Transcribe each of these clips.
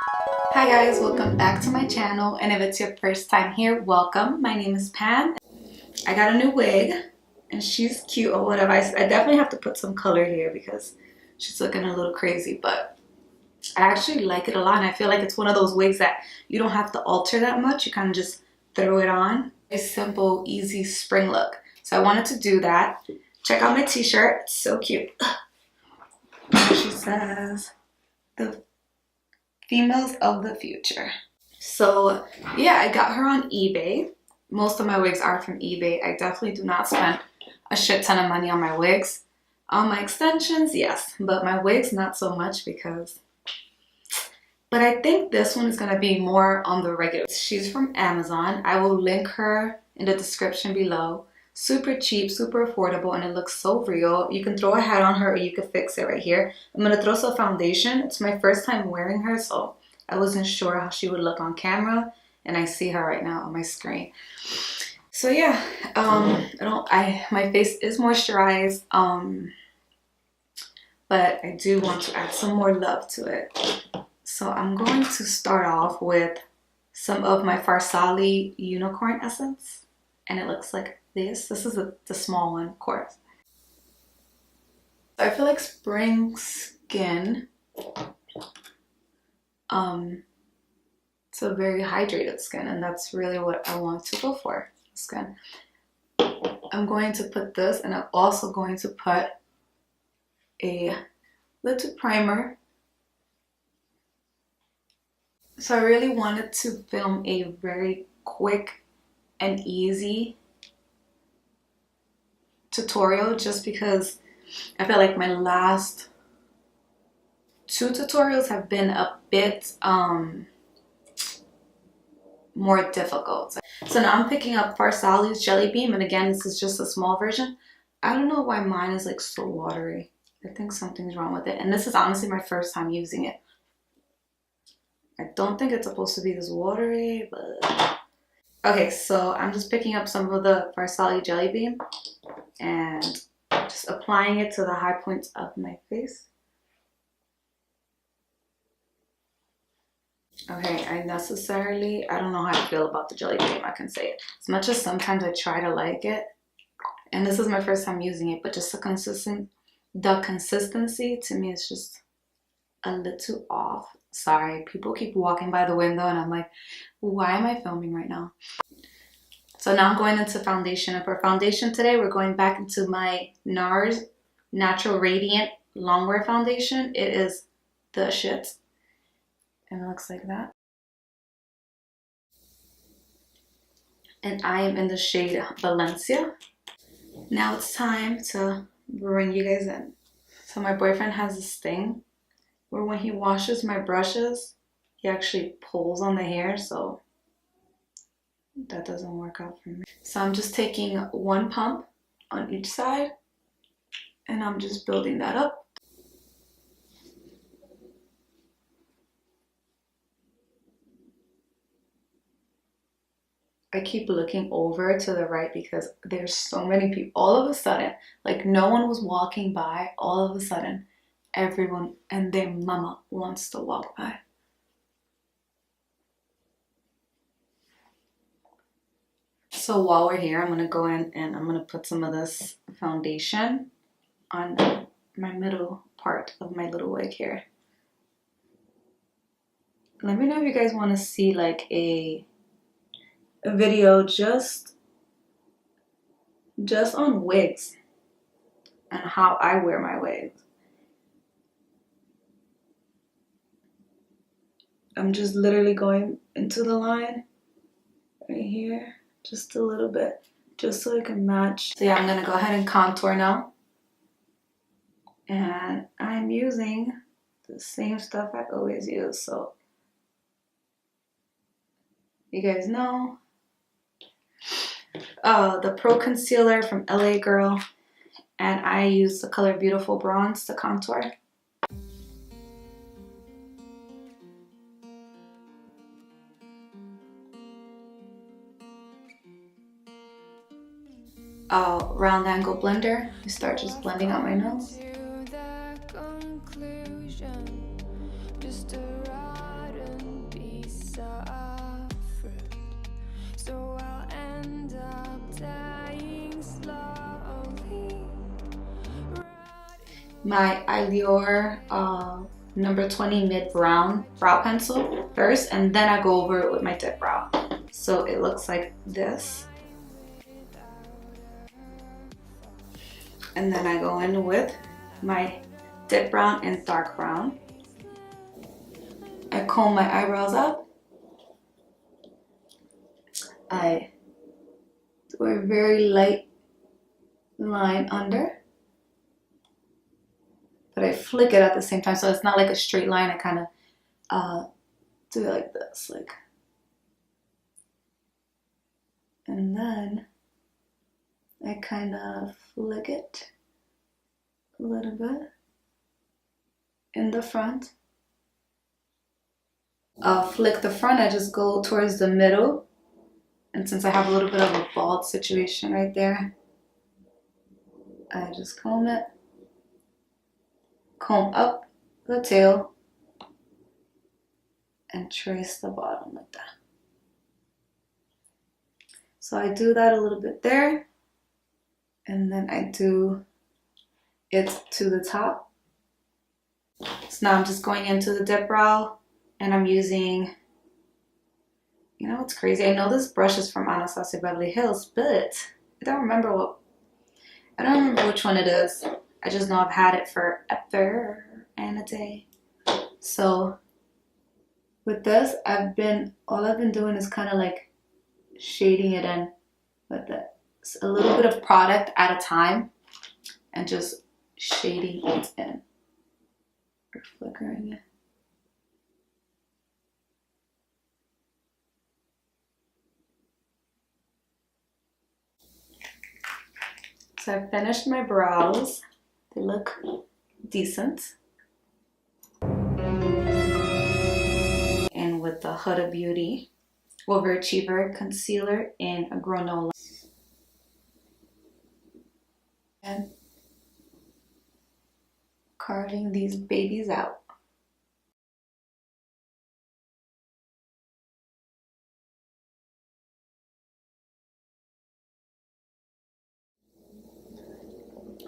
Hi guys, welcome back to my channel, and if it's your first time here, welcome. My name is Pam. I got a new wig and she's cute or whatever. I definitely have to put some color here because she's looking a little crazy, but I actually like it a lot, and I feel like it's one of those wigs that you don't have to alter that much. You kind of just throw it on. A simple, easy spring look. So I wanted to do that. Check out my t-shirt. It's so cute. She says, "The females of the future." So yeah, I got her on eBay. Most of my wigs are from eBay. I definitely do not spend a shit ton of money on my wigs. On my extensions, yes, but my wigs not so much but I think this one is going to be more on the regular. She's from Amazon. I will link her in the description below. Super cheap, super affordable, and it looks so real. You can throw a hat on her or you can fix it right here. I'm going to throw some foundation. It's my first time wearing her, so I wasn't sure how she would look on camera, and I see her right now on my screen. So yeah, my face is moisturized, but I do want to add some more love to it. So I'm going to start off with some of my Farsali Unicorn Essence, and it looks like this. This is the small one, of course. I feel like spring skin. It's a very hydrated skin, and that's really what I want to go for. Skin. I'm going to put this, and I'm also going to put a little primer. So I really wanted to film a very quick and easy tutorial, just because I feel like my last two tutorials have been a bit more difficult. So now I'm picking up Farsali's Jelly Beam, and again, this is just a small version. I don't know why mine is like so watery. I think something's wrong with it, and this is honestly my first time using it. I don't think it's supposed to be this watery, but okay, so I'm just picking up some of the Farsali Jelly Beam and just applying it to the high points of my face. Okay, I don't know how I feel about the Jelly Beam, I can say it. As much as sometimes I try to like it, and this is my first time using it, but just the consistency to me is just a little off. Sorry, people keep walking by the window and I'm like, why am I filming right now? So now I'm going into foundation, and for foundation today we're going back into my NARS Natural Radiant Longwear Foundation. It is the shit, and it looks like that. And I am in the shade Valencia. Now it's time to bring you guys in. So my boyfriend has this thing where when he washes my brushes, he actually pulls on the hair, so that doesn't work out for me. So I'm just taking one pump on each side, and I'm just building that up. I keep looking over to the right because there's so many people. All of a sudden, like no one was walking by, all of a sudden, everyone and their mama wants to walk by. So while we're here, I'm going to go in and I'm going to put some of this foundation on my middle part of my little wig here. Let me know if you guys want to see like a video just on wigs and how I wear my wigs. I'm just literally going into the line right here, just a little bit, just so I can match. So yeah, I'm gonna go ahead and contour now. And I'm using the same stuff I always use, so you guys know. The Pro Concealer from LA Girl, and I use the color Beautiful Bronze to contour. Round angle blender. I start just blending out my nose. my Eyeshadow number 20 mid brown brow pencil first, and then I go over it with my dip brow. So it looks like this. And then I go in with my dip brown and dark brown. I comb my eyebrows up. I do a very light line under, but I flick it at the same time, so it's not like a straight line. I kind of do it like this, like, and then I kind of flick it a little bit in the front. Flick the front, I just go towards the middle, and since I have a little bit of a bald situation right there, I just comb it, comb up the tail, and trace the bottom like that. So I do that a little bit there, and then I do it to the top. So now I'm just going into the dip brow, and I'm using, you know what's crazy? I know this brush is from Anastasia Beverly Hills, but I don't remember which one it is. I just know I've had it forever and a day. So with this, all I've been doing is kind of like shading it in with a little bit of product at a time, and just shading it in or flickering it. So I finished my brows. They look decent. And with the Huda Beauty Overachiever Concealer in a Granola. And carving these babies out.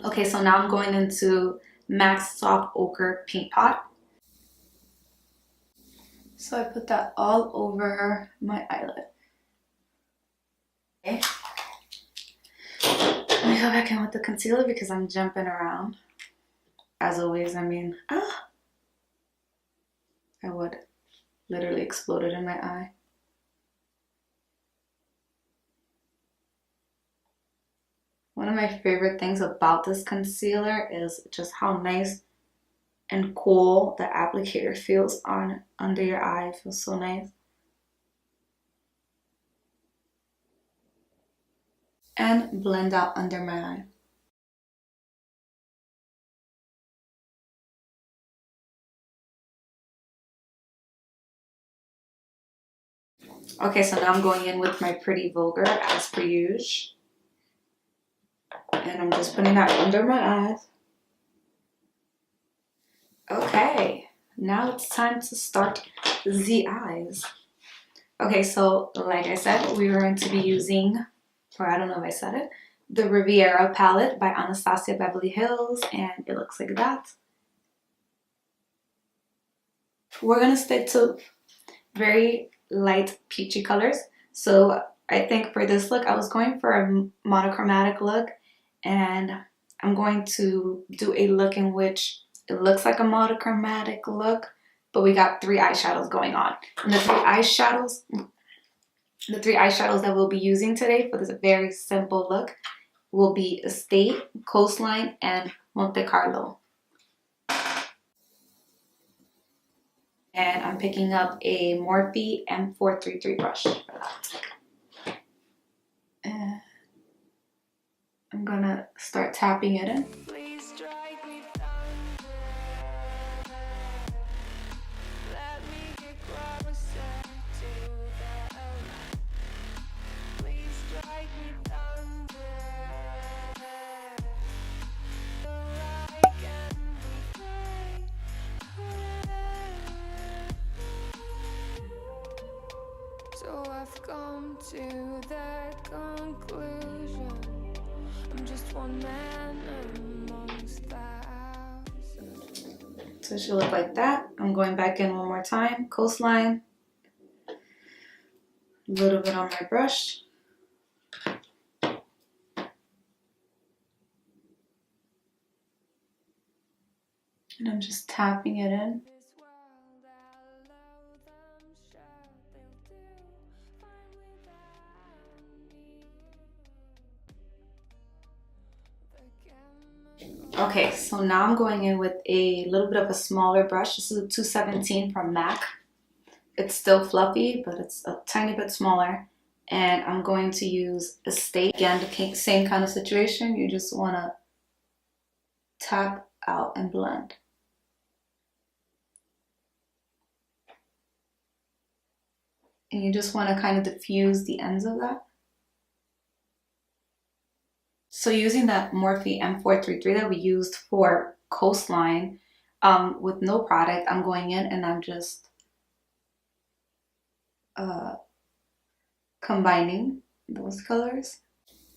Okay, so now I'm going into MAC's Soft Ochre Paint Pot. So I put that all over my eyelid. Okay. Let me go back in with the concealer because I'm jumping around. As always, I mean, I would literally exploded in my eye. One of my favorite things about this concealer is just how nice and cool the applicator feels under your eye. It feels so nice. And blend out under my eye. Okay, so now I'm going in with my Pretty Vulgar as per usual. And I'm just putting that under my eyes. Okay, now it's time to start the eyes. Okay, so like I said, we were going to be using, or I don't know if I said it, the Riviera Palette by Anastasia Beverly Hills, and it looks like that. We're going to stick to very light peachy colors. So I think for this look, I was going for a monochromatic look, and I'm going to do a look in which it looks like a monochromatic look, but we got 3 eyeshadows going on. And the three eyeshadows that we'll be using today for this very simple look will be Estate, Coastline, and Monte Carlo. And I'm picking up a Morphe M433 brush for that. And I'm gonna start tapping it in. So I've come to that conclusion. I'm just one man amongst thousands. So it should look like that. I'm going back in one more time. Coastline. A little bit on my brush. And I'm just tapping it in. Okay, so now I'm going in with a little bit of a smaller brush. This is a 217 from MAC. It's still fluffy, but it's a tiny bit smaller. And I'm going to use a Estate. Again, the same kind of situation. You just want to tap out and blend. And you just want to kind of diffuse the ends of that. So using that Morphe M433 that we used for Coastline with no product, I'm going in and I'm just combining those colors.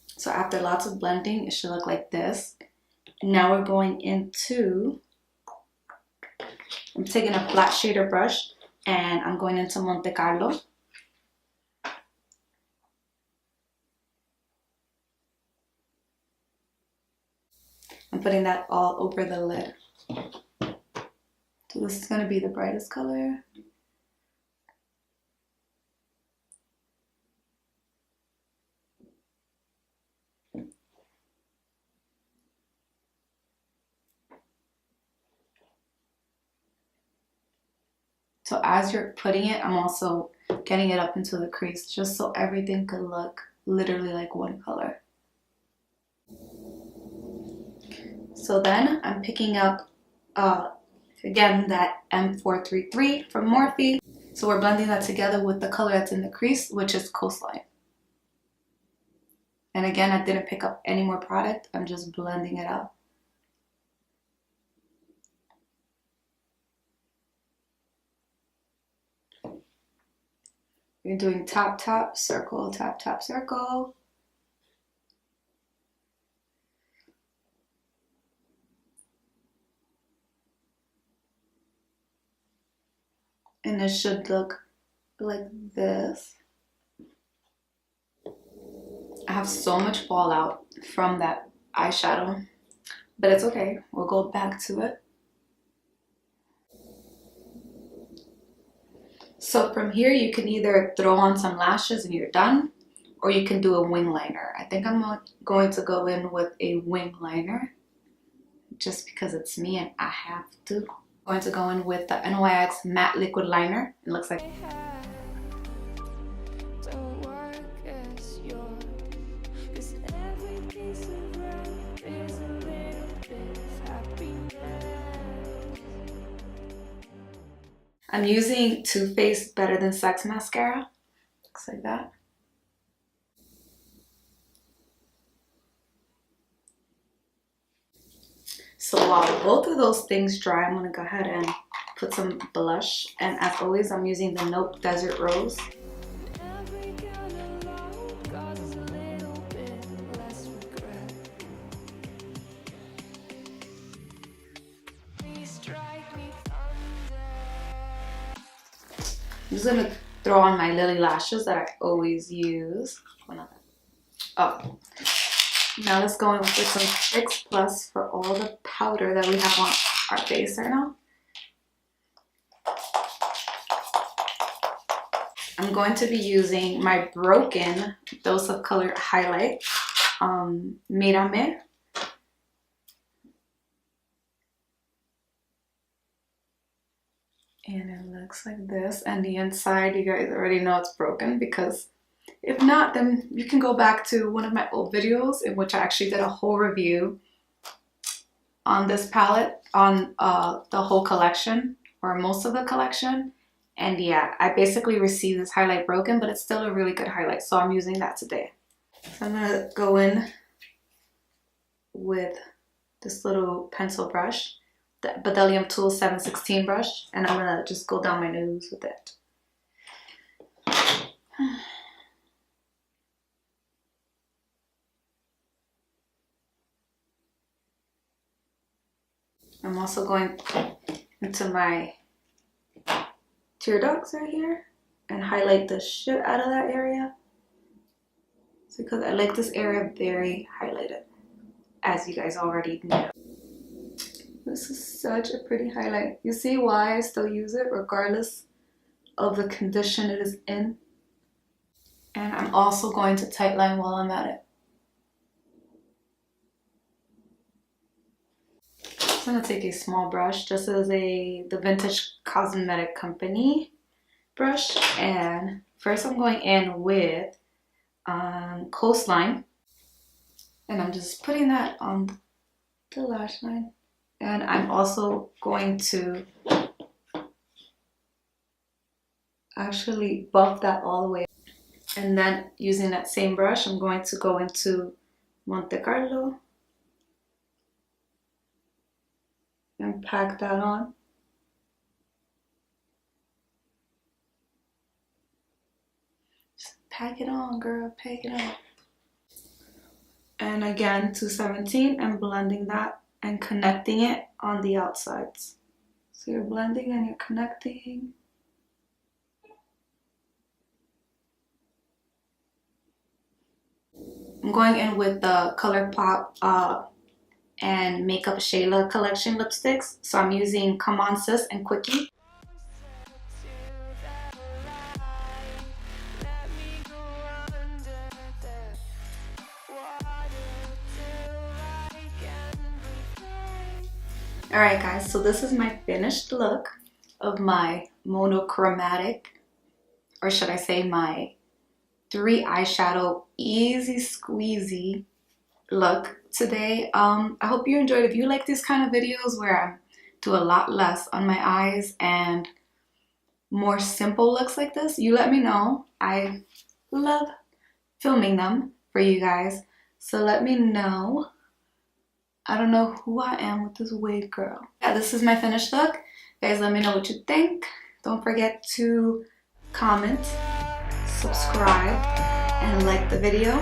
So after lots of blending, it should look like this. Now we're going into, I'm taking a flat shader brush and I'm going into Monte Carlo. I'm putting that all over the lid. So this is going to be the brightest color. So as you're putting it, I'm also getting it up into the crease just so everything could look literally like one color. So then I'm picking up, again, that M433 from Morphe. So we're blending that together with the color that's in the crease, which is Coastline. And again, I didn't pick up any more product. I'm just blending it out. You're doing tap, tap, circle, tap, tap, circle. And it should look like this. I have so much fallout from that eyeshadow, but it's okay. We'll go back to it. So from here, you can either throw on some lashes and you're done, or you can do a wing liner. I think I'm going to go in with a wing liner just because it's me and I have to. I'm going to go in with the NYX Matte Liquid Liner. It looks like I'm using Too Faced Better Than Sex mascara. Looks like that. So while both of those things dry, I'm gonna go ahead and put some blush. And as always, I'm using the Nope Desert Rose. I'm just gonna throw on my Lily lashes that I always use. Oh, now let's go in with some Fix Plus for all the powder that we have on our face right now. I'm going to be using my Broken Dose of Color highlight, Mírame. And it looks like this. And the inside, you guys already know it's broken, because if not, then you can go back to one of my old videos in which I actually did a whole review on this palette, on the whole collection, or most of the collection. And yeah, I basically received this highlight broken, but it's still a really good highlight, so I'm using that today. So I'm gonna go in with this little pencil brush, the Bedelium Tool 716 brush, and I'm gonna just go down my nose with it. I'm also going into my tear ducts right here and highlight the shit out of that area. It's because I like this area very highlighted, as you guys already know. This is such a pretty highlight. You see why I still use it regardless of the condition it is in. And I'm also going to tightline while I'm at it. I'm going to take a small brush. This is the Vintage Cosmetic Company brush. And first I'm going in with Coastline. And I'm just putting that on the lash line. And I'm also going to actually buff that all the way. And then using that same brush, I'm going to go into Monte Carlo and pack that on. Just pack it on, girl, pack it on. And again, 217 and blending that and connecting it on the outsides. So you're blending and you're connecting. I'm going in with the ColourPop and Makeup Shayla collection lipsticks. So I'm using Come On Sis and Quickie. Alright guys, so this is my finished look of my monochromatic, or should I say my 3 eyeshadow easy squeezy look today. I hope you enjoyed. If you like these kind of videos where I do a lot less on my eyes and more simple looks like this, you let me know. I love filming them for you guys. So let me know. I don't know who I am with this wig, girl. Yeah, this is my finished look. Guys, let me know what you think. Don't forget to comment, subscribe, and like the video.